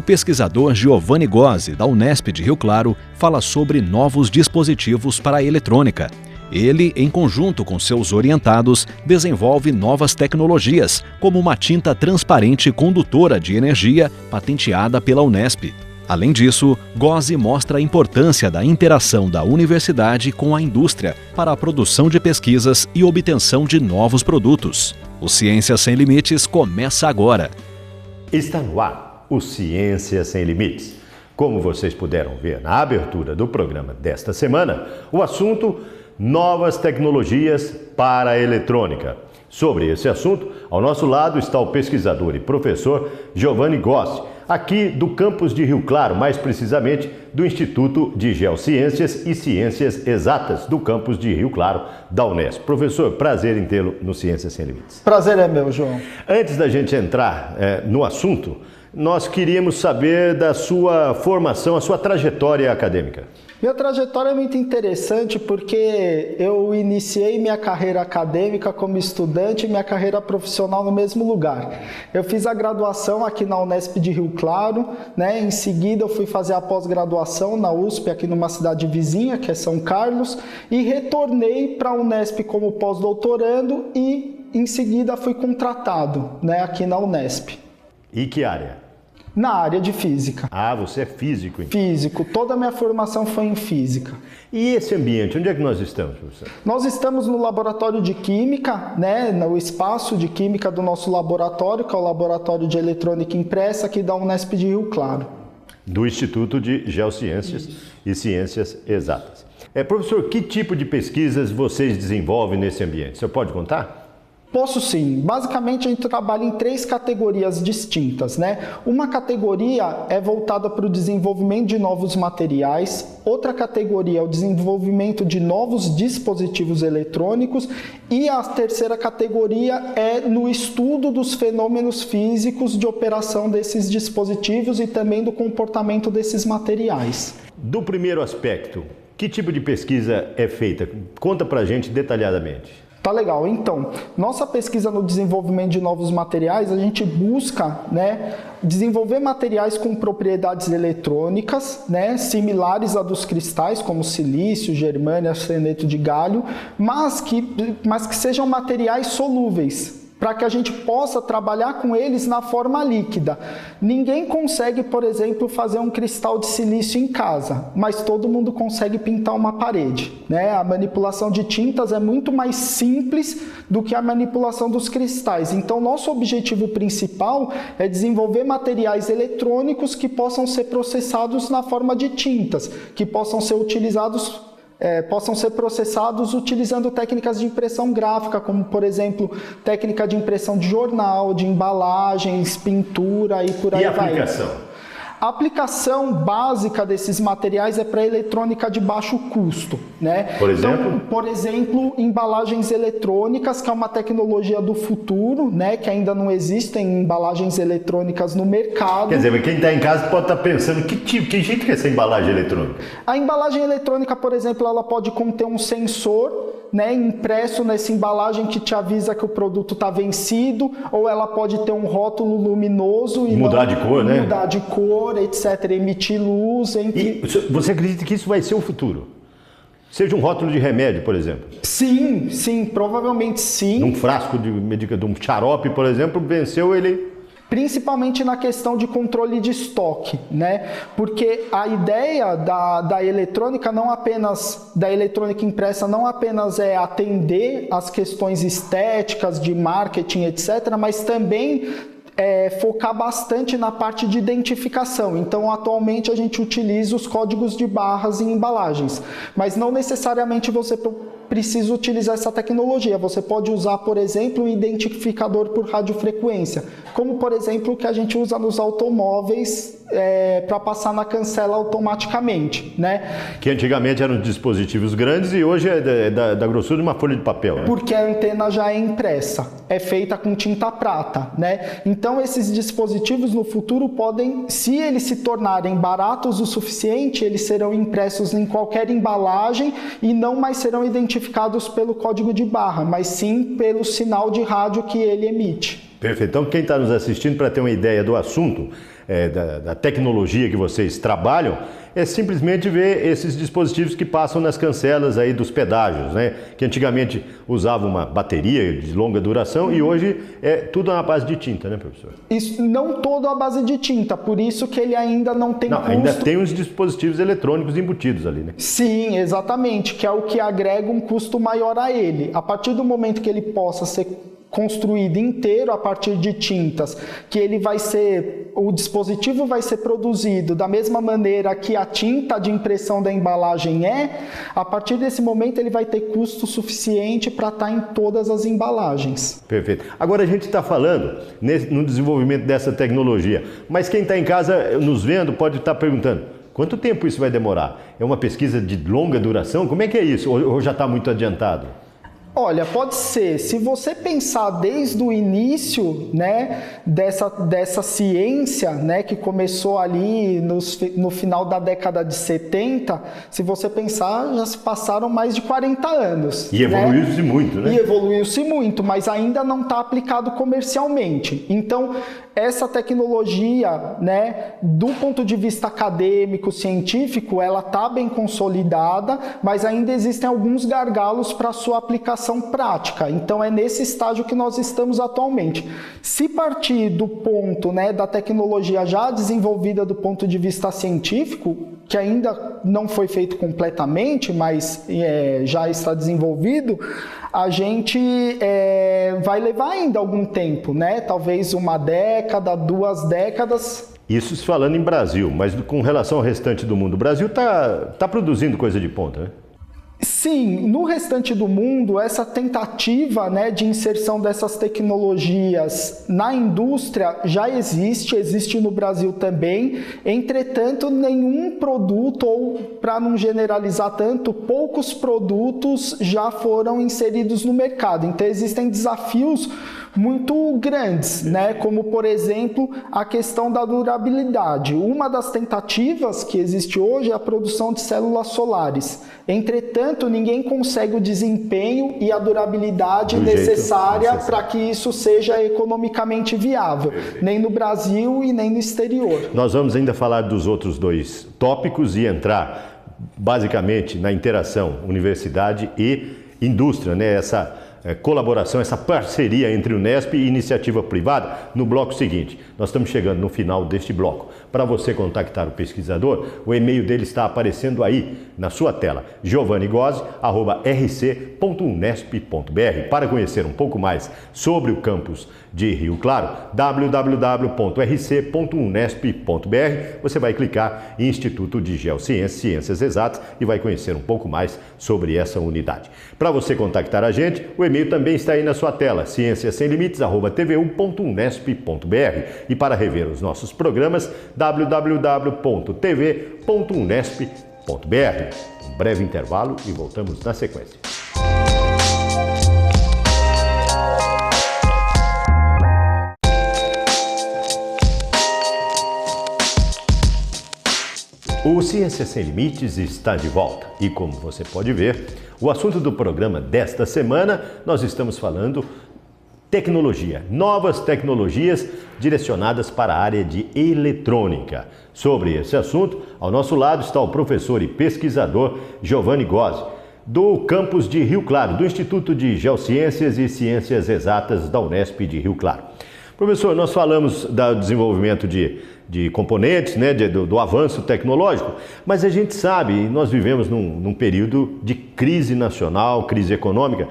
O pesquisador Giovanni Gozzi, da Unesp de Rio Claro, fala sobre novos dispositivos para a eletrônica. Ele, em conjunto com seus orientados, desenvolve novas tecnologias, como uma tinta transparente condutora de energia patenteada pela Unesp. Além disso, Gozzi mostra a importância da interação da universidade com a indústria para a produção de pesquisas e obtenção de novos produtos. O Ciência Sem Limites começa agora. Está no ar o Ciência Sem Limites. Como vocês puderam ver na abertura do programa desta semana, o assunto: novas tecnologias para a eletrônica. Sobre esse assunto, ao nosso lado está o pesquisador e professor Giovanni Gozzi, aqui do campus de Rio Claro, mais precisamente do Instituto de Geociências e Ciências Exatas do campus de Rio Claro, da Unesp. Professor, prazer em tê-lo no Ciências Sem Limites. Prazer é meu, João. Antes da gente entrar no assunto, nós queríamos saber da sua formação, a sua trajetória acadêmica. Minha trajetória é muito interessante porque eu iniciei minha carreira acadêmica como estudante e minha carreira profissional no mesmo lugar. Eu fiz a graduação aqui na Unesp de Rio Claro, né? Em seguida eu fui fazer a pós-graduação na USP, aqui numa cidade vizinha, que é São Carlos, e retornei para a Unesp como pós-doutorando e em seguida fui contratado, né, aqui na Unesp. E que área? Na área de física. Ah, você é físico, então. Físico. Toda a minha formação foi em física. E esse ambiente, onde é que nós estamos, professor? Nós estamos no laboratório de química, né, no espaço de química do nosso laboratório, que é o Laboratório de Eletrônica Impressa, aqui da Unesp de Rio Claro. Do Instituto de Geociências e Ciências Exatas. Professor, que tipo de pesquisas vocês desenvolvem nesse ambiente? Você pode contar? Posso sim. Basicamente a gente trabalha em 3 categorias distintas, né? Uma categoria é voltada para o desenvolvimento de novos materiais, outra categoria é o desenvolvimento de novos dispositivos eletrônicos e a terceira categoria é no estudo dos fenômenos físicos de operação desses dispositivos e também do comportamento desses materiais. Do primeiro aspecto, que tipo de pesquisa é feita? Conta pra gente detalhadamente. Tá legal, então, nossa pesquisa no desenvolvimento de novos materiais, a gente busca, né, desenvolver materiais com propriedades eletrônicas, né, similares a dos cristais, como silício, germânio, arseneto de galho, mas que sejam materiais solúveis, para que a gente possa trabalhar com eles na forma líquida. Ninguém consegue, por exemplo, fazer um cristal de silício em casa, mas todo mundo consegue pintar uma parede, né? A manipulação de tintas é muito mais simples do que a manipulação dos cristais. Então, nosso objetivo principal é desenvolver materiais eletrônicos que possam ser processados na forma de tintas, que possam ser utilizados possam ser processados utilizando técnicas de impressão gráfica, como, por exemplo, técnica de impressão de jornal, de embalagens, pintura e por aí vai. E aplicação? A aplicação básica desses materiais é para eletrônica de baixo custo, né? Por exemplo? Então, por exemplo, embalagens eletrônicas, que é uma tecnologia do futuro, né? Que ainda não existem embalagens eletrônicas no mercado. Quer dizer, quem está em casa pode estar pensando, que jeito que é essa embalagem eletrônica? A embalagem eletrônica, por exemplo, ela pode conter um sensor, né, impresso nessa embalagem que te avisa que o produto está vencido, ou ela pode ter um rótulo luminoso e mudar de cor, né? Mudar de cor, etc, emitir luz. E você acredita que isso vai ser o futuro? Seja um rótulo de remédio, por exemplo? Sim, provavelmente sim. Num frasco de um xarope, por exemplo, venceu ele. Principalmente na questão de controle de estoque, né? Porque a ideia da eletrônica não apenas, da eletrônica impressa não apenas é atender às questões estéticas, de marketing, etc., mas também focar bastante na parte de identificação. Então, atualmente a gente utiliza os códigos de barras em embalagens, mas não necessariamente você precisa utilizar essa tecnologia. Você pode usar, por exemplo, um identificador por radiofrequência, como, por exemplo, o que a gente usa nos automóveis para passar na cancela automaticamente, né? Que antigamente eram dispositivos grandes e hoje é da grossura de uma folha de papel, né? Porque a antena já é impressa, é feita com tinta prata, né? Então esses dispositivos no futuro podem, se eles se tornarem baratos o suficiente, eles serão impressos em qualquer embalagem e não mais serão identificados pelo código de barra, mas sim pelo sinal de rádio que ele emite. Perfeito. Então quem está nos assistindo, para ter uma ideia do assunto, da tecnologia que vocês trabalham, é simplesmente ver esses dispositivos que passam nas cancelas aí dos pedágios, né? Que antigamente usava uma bateria de longa duração e hoje é tudo na base de tinta, né, professor? Isso, não todo à base de tinta, por isso que ele ainda não tem custo. Ainda tem os dispositivos eletrônicos embutidos ali, né? Sim, exatamente, que é o que agrega um custo maior a ele. A partir do momento que ele possa ser construído inteiro a partir de tintas, que o dispositivo vai ser produzido da mesma maneira que a tinta de impressão da embalagem a partir desse momento ele vai ter custo suficiente para estar em todas as embalagens. Perfeito. Agora a gente está falando no desenvolvimento dessa tecnologia, mas quem está em casa nos vendo pode estar perguntando: quanto tempo isso vai demorar? É uma pesquisa de longa duração? Como é que é isso? Ou já está muito adiantado? Olha, pode ser. Se você pensar desde o início, né, dessa ciência, né, que começou ali no final da década de 70, se você pensar, já se passaram mais de 40 anos. E evoluiu-se muito, né? E evoluiu-se muito, mas ainda não está aplicado comercialmente. Então, essa tecnologia, né, do ponto de vista acadêmico, científico, ela está bem consolidada, mas ainda existem alguns gargalos para sua aplicação prática. Então é nesse estágio que nós estamos atualmente. Se partir do ponto, né, da tecnologia já desenvolvida do ponto de vista científico, que ainda não foi feito completamente, mas já está desenvolvido, a gente vai levar ainda algum tempo, né? Talvez uma década, 2 décadas. Isso se falando em Brasil, mas com relação ao restante do mundo, o Brasil está produzindo coisa de ponta, né? Sim, no restante do mundo, essa tentativa, né, de inserção dessas tecnologias na indústria já existe no Brasil também. Entretanto, nenhum produto, ou para não generalizar tanto, poucos produtos já foram inseridos no mercado. Então, existem desafios muito grandes, né? Como, por exemplo, a questão da durabilidade. Uma das tentativas que existe hoje é a produção de células solares. Entretanto, ninguém consegue o desempenho e a durabilidade necessária para que isso seja economicamente viável, nem no Brasil e nem no exterior. Nós vamos ainda falar dos outros 2 tópicos e entrar basicamente na interação universidade e indústria, né? Essa colaboração, essa parceria entre o Unesp e iniciativa privada no bloco seguinte. Nós estamos chegando no final deste bloco. Para você contactar o pesquisador, o e-mail dele está aparecendo aí na sua tela, giovannigosi@rc.unesp.br. Para conhecer um pouco mais sobre o campus de Rio Claro, www.rc.unesp.br. Você vai clicar em Instituto de Geociências, Ciências Exatas e vai conhecer um pouco mais sobre essa unidade. Para você contactar a gente, o e-mail também está aí na sua tela, cienciasemlimites@tvu.unesp.br. E para rever os nossos programas, www.tv.unesp.br. Um breve intervalo e voltamos na sequência. O Ciência Sem Limites está de volta e, como você pode ver, o assunto do programa desta semana, nós estamos falando tecnologia, novas tecnologias direcionadas para a área de eletrônica. Sobre esse assunto, ao nosso lado está o professor e pesquisador Giovanni Gosi, do campus de Rio Claro, do Instituto de Geociências e Ciências Exatas da Unesp de Rio Claro. Professor, nós falamos do desenvolvimento de componentes, né, do avanço tecnológico, mas a gente sabe, nós vivemos num período de crise nacional, crise econômica.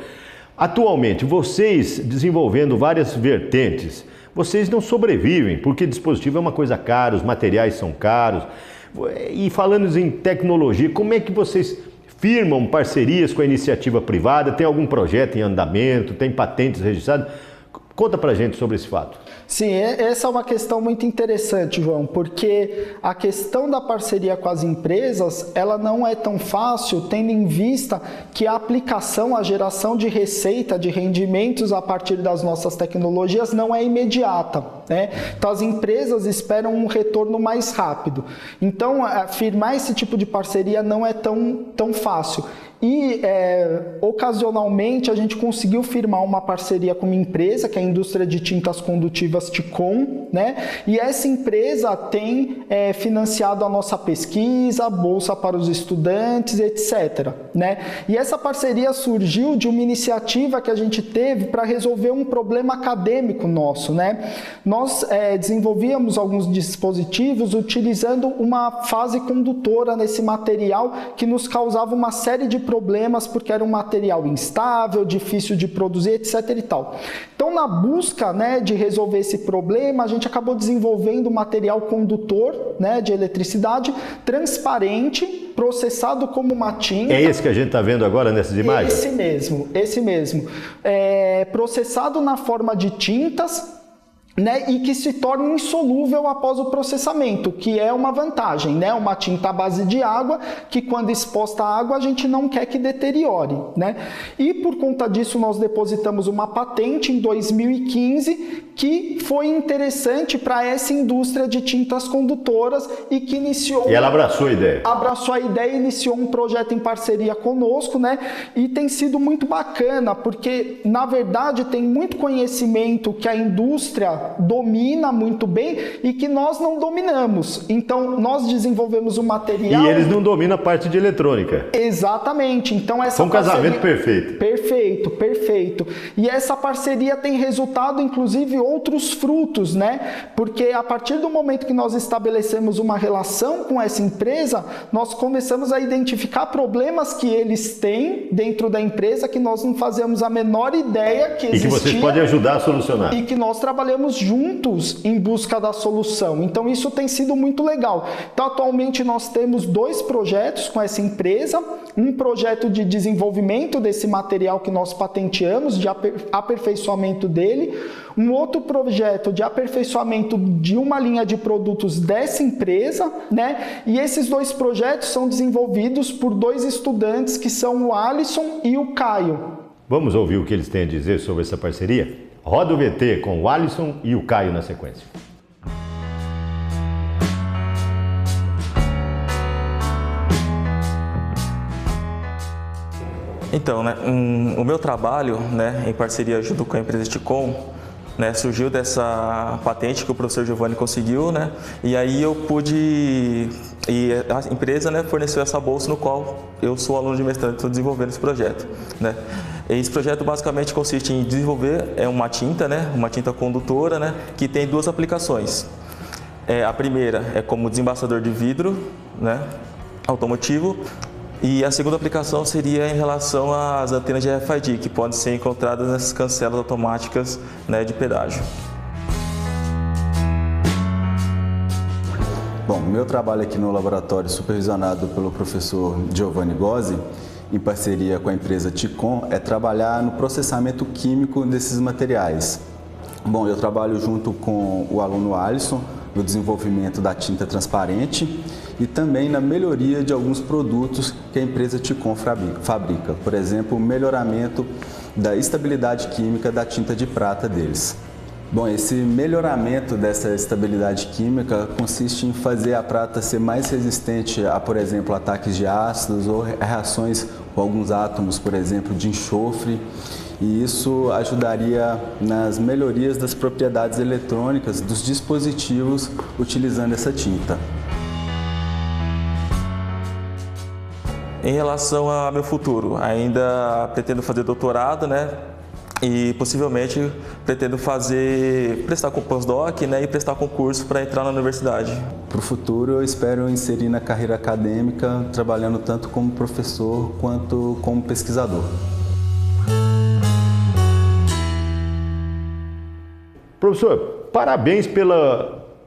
Atualmente, vocês desenvolvendo várias vertentes, vocês não sobrevivem, porque dispositivo é uma coisa cara, os materiais são caros. E falando em tecnologia, como é que vocês firmam parcerias com a iniciativa privada? Tem algum projeto em andamento? Tem patentes registradas? Conta pra gente sobre esse fato. Sim, essa é uma questão muito interessante, João, porque a questão da parceria com as empresas, ela não é tão fácil, tendo em vista que a aplicação, a geração de receita, de rendimentos a partir das nossas tecnologias não é imediata. né? Então as empresas esperam um retorno mais rápido. Então firmar esse tipo de parceria não é tão fácil. E ocasionalmente a gente conseguiu firmar uma parceria com uma empresa, que é a indústria de tintas condutivas Ticon, né? E essa empresa tem financiado a nossa pesquisa, bolsa para os estudantes, etc., né? E essa parceria surgiu de uma iniciativa que a gente teve para resolver um problema acadêmico nosso, né? Nós desenvolvíamos alguns dispositivos utilizando uma fase condutora nesse material que nos causava uma série de problemas porque era um material instável, difícil de produzir, etc. e tal. Então, na busca, né, de resolver esse problema, a gente acabou desenvolvendo um material condutor, né, de eletricidade transparente, processado como uma tinta. É esse que a gente está vendo agora nessas imagens? Esse mesmo. Processado na forma de tintas, né, e que se torna insolúvel após o processamento, que é uma vantagem, né? Uma tinta à base de água, que quando exposta à água a gente não quer que deteriore, né? E por conta disso nós depositamos uma patente em 2015 que foi interessante para essa indústria de tintas condutoras e que iniciou... E ela abraçou a ideia. Abraçou a ideia e iniciou um projeto em parceria conosco, né? E tem sido muito bacana, porque na verdade tem muito conhecimento que a indústria domina muito bem e que nós não dominamos. Então, nós desenvolvemos um material... E eles não dominam a parte de eletrônica. Exatamente. Então, essa foi um casamento perfeito. Perfeito. E essa parceria tem resultado, inclusive, outros frutos, né? Porque a partir do momento que nós estabelecemos uma relação com essa empresa, nós começamos a identificar problemas que eles têm dentro da empresa que nós não fazemos a menor ideia que existia. E que vocês podem ajudar a solucionar. E que nós trabalhamos juntos em busca da solução. Então isso tem sido muito legal. Então atualmente nós temos 2 projetos com essa empresa, um projeto de desenvolvimento desse material que nós patenteamos, de aperfeiçoamento dele, um outro projeto de aperfeiçoamento de uma linha de produtos dessa empresa, né? E esses 2 projetos são desenvolvidos por 2 estudantes que são o Alisson e o Caio. Vamos ouvir o que eles têm a dizer sobre essa parceria? Roda o VT com o Alisson e o Caio na sequência. Então, né, o meu trabalho, né, em parceria junto com a empresa Ticon, né, surgiu dessa patente que o professor Giovanni conseguiu, né, e aí eu pude, e a empresa, né, forneceu essa bolsa no qual eu sou aluno de mestrado e estou desenvolvendo esse projeto, né. Esse projeto basicamente consiste em desenvolver uma tinta, né, uma tinta condutora, né, que tem 2 aplicações. A primeira é como desembaçador de vidro, né, automotivo, e a segunda aplicação seria em relação às antenas de RFID, que podem ser encontradas nessas cancelas automáticas, né, de pedágio. Bom, meu trabalho aqui no laboratório, supervisionado pelo professor Giovanni Gozzi, em parceria com a empresa Ticon, é trabalhar no processamento químico desses materiais. Bom, eu trabalho junto com o aluno Alisson no desenvolvimento da tinta transparente e também na melhoria de alguns produtos que a empresa Ticon fabrica. Por exemplo, o melhoramento da estabilidade química da tinta de prata deles. Bom, esse melhoramento dessa estabilidade química consiste em fazer a prata ser mais resistente a, por exemplo, ataques de ácidos ou reações com alguns átomos, por exemplo, de enxofre. E isso ajudaria nas melhorias das propriedades eletrônicas dos dispositivos utilizando essa tinta. Em relação ao meu futuro, ainda pretendo fazer doutorado, né? E possivelmente pretendo prestar com pós-doc, né, e prestar concurso para entrar na universidade. Para o futuro eu espero inserir na carreira acadêmica, trabalhando tanto como professor quanto como pesquisador. Professor, parabéns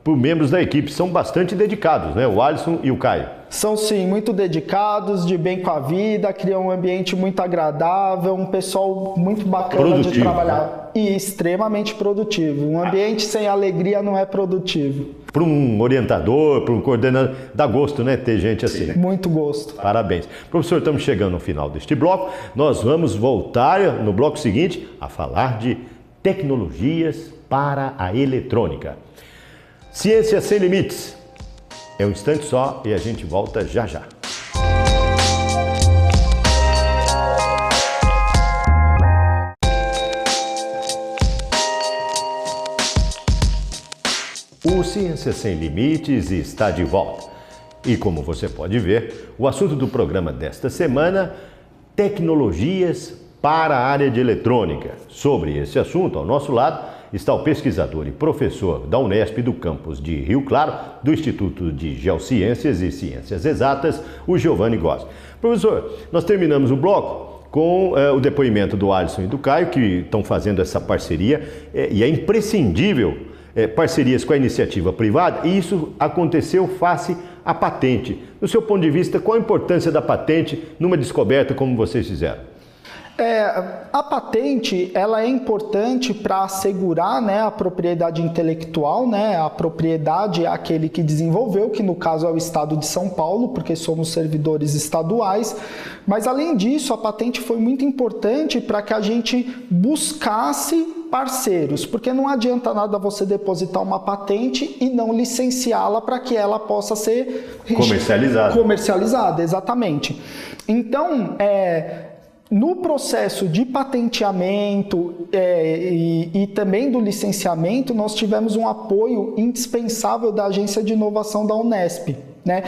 por membros da equipe, são bastante dedicados, né? O Alisson e o Caio. São sim, muito dedicados, de bem com a vida, criam um ambiente muito agradável, um pessoal muito bacana produtivo, de trabalhar, né? E extremamente produtivo. Um ambiente sem alegria não é produtivo. Para um orientador, para um coordenador, dá gosto, né, ter gente assim. Sim, muito gosto. Parabéns. Professor, estamos chegando ao final deste bloco. Nós vamos voltar no bloco seguinte a falar de tecnologias para a eletrônica. Ciência Sem Limites. É um instante só e a gente volta já já. O Ciência Sem Limites está de volta. E como você pode ver, o assunto do programa desta semana, tecnologias para a área de eletrônica. Sobre esse assunto, ao nosso lado, está o pesquisador e professor da Unesp do campus de Rio Claro, do Instituto de Geociências e Ciências Exatas, o Giovanni Gozzi. Professor, nós terminamos o bloco com o depoimento do Alisson e do Caio, que estão fazendo essa parceria, e é imprescindível parcerias com a iniciativa privada, e isso aconteceu face à patente. Do seu ponto de vista, qual a importância da patente numa descoberta como vocês fizeram? A patente ela é importante para assegurar, né, a propriedade intelectual, né, a propriedade é aquele que desenvolveu, que no caso é o Estado de São Paulo, porque somos servidores estaduais, mas além disso a patente foi muito importante para que a gente buscasse parceiros, porque não adianta nada você depositar uma patente e não licenciá-la para que ela possa ser comercializada, exatamente. Então, no processo de patenteamento e também do licenciamento, nós tivemos um apoio indispensável da Agência de Inovação da Unesp. Né?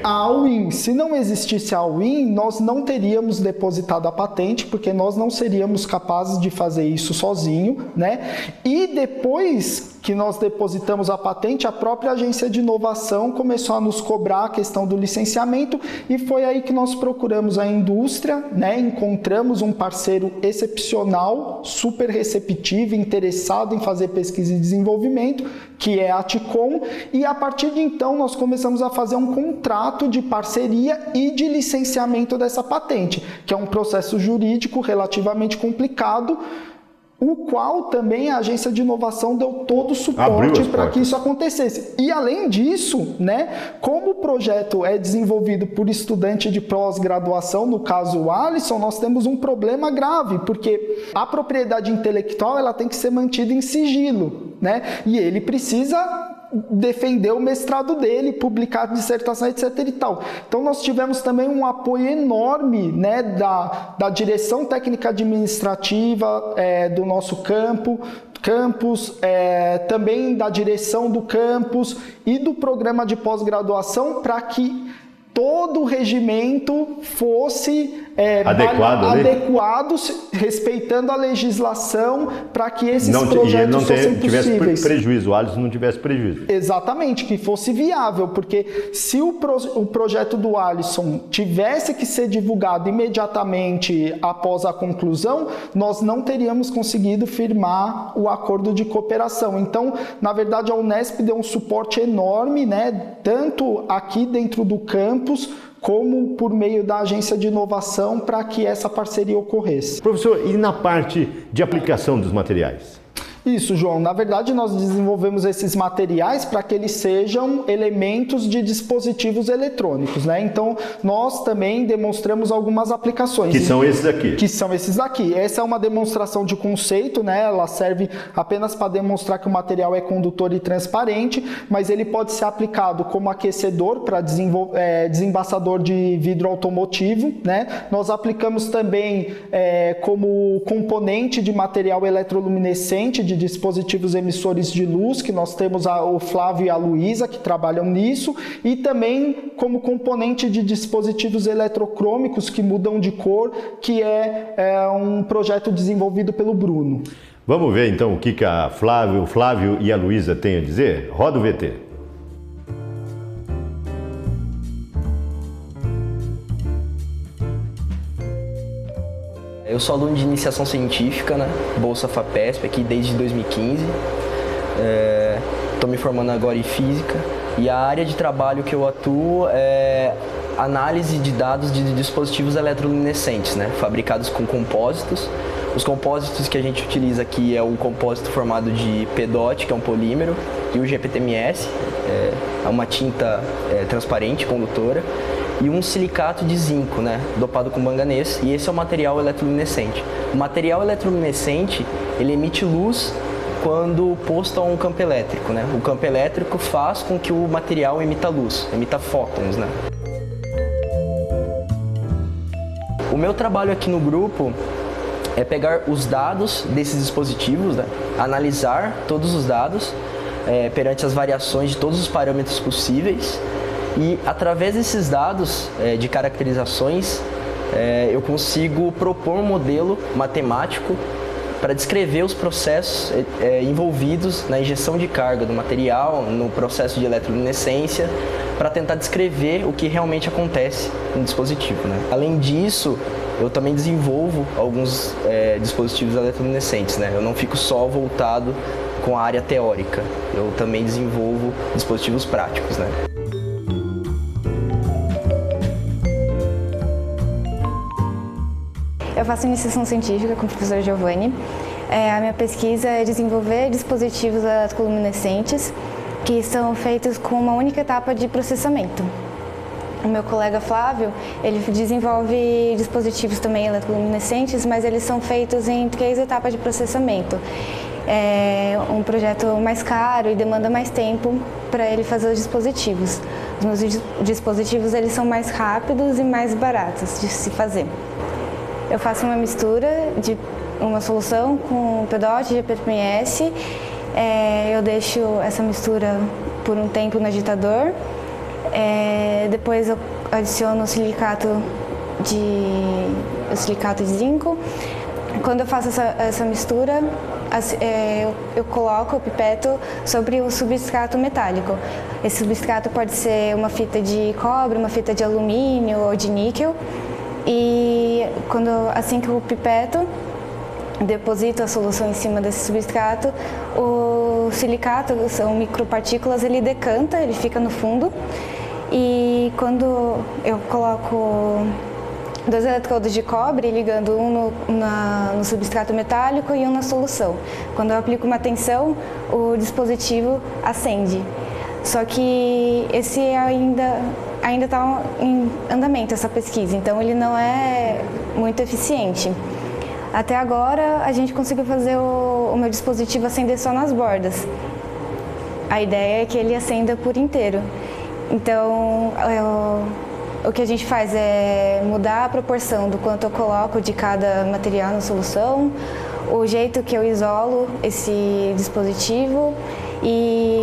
A UIN. Se não existisse a UIN, nós não teríamos depositado a patente, porque nós não seríamos capazes de fazer isso sozinho, né? E depois que nós depositamos a patente, a própria agência de inovação começou a nos cobrar a questão do licenciamento, e foi aí que nós procuramos a indústria, né? Encontramos um parceiro excepcional, super receptivo, interessado em fazer pesquisa e desenvolvimento, que é a TICOM, e a partir de então nós começamos a fazer um contrato de parceria e de licenciamento dessa patente, que é um processo jurídico relativamente complicado, o qual também a agência de inovação deu todo o suporte para que isso acontecesse. E além disso, né, como o projeto é desenvolvido por estudante de pós-graduação, no caso o Alisson, nós temos um problema grave, porque a propriedade intelectual ela tem que ser mantida em sigilo, né? E ele precisa defender o mestrado dele, publicar dissertação, etc. e tal. Então nós tivemos também um apoio enorme, né, da direção técnica administrativa do nosso campus, também da direção do campus e do programa de pós-graduação, para que todo o regimento fosse adequado, respeitando a legislação, para que esses projetos fossem possíveis. Prejuízo, o Alisson não tivesse prejuízo. Exatamente, que fosse viável, porque se o projeto do Alisson tivesse que ser divulgado imediatamente após a conclusão, nós não teríamos conseguido firmar o acordo de cooperação. Então, na verdade, a Unesp deu um suporte enorme, né, tanto aqui dentro do campus, como por meio da agência de inovação, para que essa parceria ocorresse. Professor, e na parte de aplicação dos materiais? Isso, João. Na verdade, nós desenvolvemos esses materiais para que eles sejam elementos de dispositivos eletrônicos, né? Então, nós também demonstramos algumas aplicações. Que são esses aqui? Que são esses aqui. Essa é uma demonstração de conceito, né? Ela serve apenas para demonstrar que o material é condutor e transparente, mas ele pode ser aplicado como aquecedor para desembaçador de vidro automotivo, né? Nós aplicamos também como componente de material eletroluminescente de dispositivos emissores de luz, que nós temos o Flávio e a Luísa, que trabalham nisso, e também como componente de dispositivos eletrocrômicos que mudam de cor, que é um projeto desenvolvido pelo Bruno. Vamos ver então o que o Flávio e a Luísa têm a dizer? Roda o VT. Eu sou aluno de iniciação científica, né? Bolsa FAPESP, aqui desde 2015. Estou me formando agora em física. E a área de trabalho que eu atuo é análise de dados de dispositivos eletroluminescentes, né? Fabricados com compósitos Os compósitos que a gente utiliza aqui é o compósito formado de PEDOT, que é um polímero, e o GPTMS, é uma tinta transparente, condutora, e um silicato de zinco, né, dopado com manganês, e esse é o material eletroluminescente. O material eletroluminescente, ele emite luz quando posto a um campo elétrico, né? O campo elétrico faz com que o material emita luz, emita fótons, né? O meu trabalho aqui no grupo é pegar os dados desses dispositivos, né? Analisar todos os dados perante as variações de todos os parâmetros possíveis e, através desses dados de caracterizações, eu consigo propor um modelo matemático para descrever os processos envolvidos na injeção de carga do material, no processo de eletroluminescência, para tentar descrever o que realmente acontece no dispositivo, né? Além disso, eu também desenvolvo alguns dispositivos eletroluminescentes, né? Eu não fico só voltado com a área teórica, eu também desenvolvo dispositivos práticos, né? Eu faço iniciação científica com o professor Giovanni. A minha pesquisa é desenvolver dispositivos eletroluminescentes que são feitos com uma única etapa de processamento. O meu colega Flávio, ele desenvolve dispositivos também eletroluminescentes, mas eles são feitos em 3 etapas de processamento. É um projeto mais caro e demanda mais tempo para ele fazer os dispositivos. Os meus dispositivos eles são mais rápidos e mais baratos de se fazer. Eu faço uma mistura de uma solução com PEDOT e GPTMS. Eu deixo essa mistura por um tempo no agitador. Depois eu adiciono o silicato de zinco. Quando eu faço essa mistura, eu coloco o pipeto sobre o substrato metálico. Esse substrato pode ser uma fita de cobre, uma fita de alumínio ou de níquel. E assim que o pipeto deposita a solução em cima desse substrato, o silicato, são micropartículas, ele decanta, ele fica no fundo. E quando eu coloco 2 eletrodos de cobre, ligando um no substrato metálico e um na solução. Quando eu aplico uma tensão, o dispositivo acende. Só que esse ainda está em andamento, essa pesquisa, então ele não é muito eficiente. Até agora, a gente conseguiu fazer o meu dispositivo acender só nas bordas. A ideia é que ele acenda por inteiro. Então, o que a gente faz é mudar a proporção do quanto eu coloco de cada material na solução, o jeito que eu isolo esse dispositivo e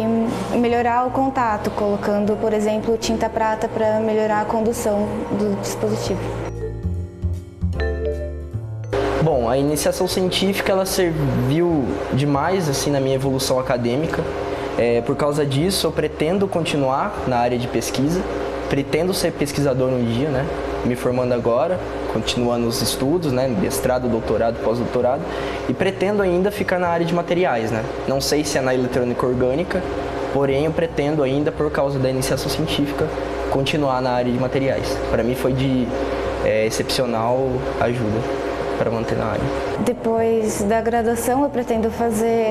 melhorar o contato, colocando, por exemplo, tinta prata para melhorar a condução do dispositivo. Bom, a iniciação científica ela serviu demais assim na minha evolução acadêmica. Por causa disso, eu pretendo continuar na área de pesquisa, pretendo ser pesquisador um dia, né? Me formando agora, continuando os estudos, né? Mestrado, doutorado, pós-doutorado, e pretendo ainda ficar na área de materiais, né? Não sei se é na eletrônica orgânica, porém eu pretendo ainda, por causa da iniciação científica, continuar na área de materiais. Para mim foi de excepcional ajuda para manter na área. Depois da graduação, eu pretendo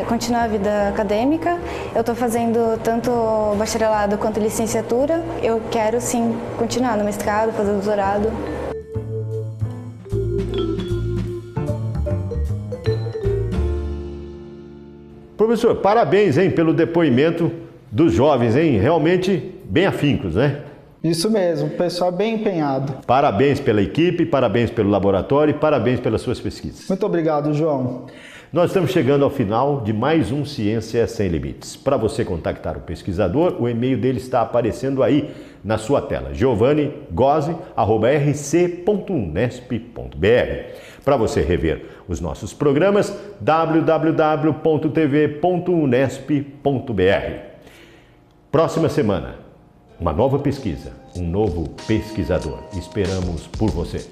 continuar a vida acadêmica. Eu estou fazendo tanto bacharelado quanto licenciatura. Eu quero sim continuar no mestrado, fazer doutorado. Professor, parabéns, hein, pelo depoimento dos jovens, hein? Realmente bem afincos, né? Isso mesmo, o pessoal é bem empenhado. Parabéns pela equipe, parabéns pelo laboratório e parabéns pelas suas pesquisas. Muito obrigado, João. Nós estamos chegando ao final de mais um Ciência Sem Limites. Para você contactar o pesquisador, o e-mail dele está aparecendo aí na sua tela, giovannigozzi@rc.unesp.br. Para você rever os nossos programas, www.tv.unesp.br. Próxima semana, uma nova pesquisa, um novo pesquisador. Esperamos por você.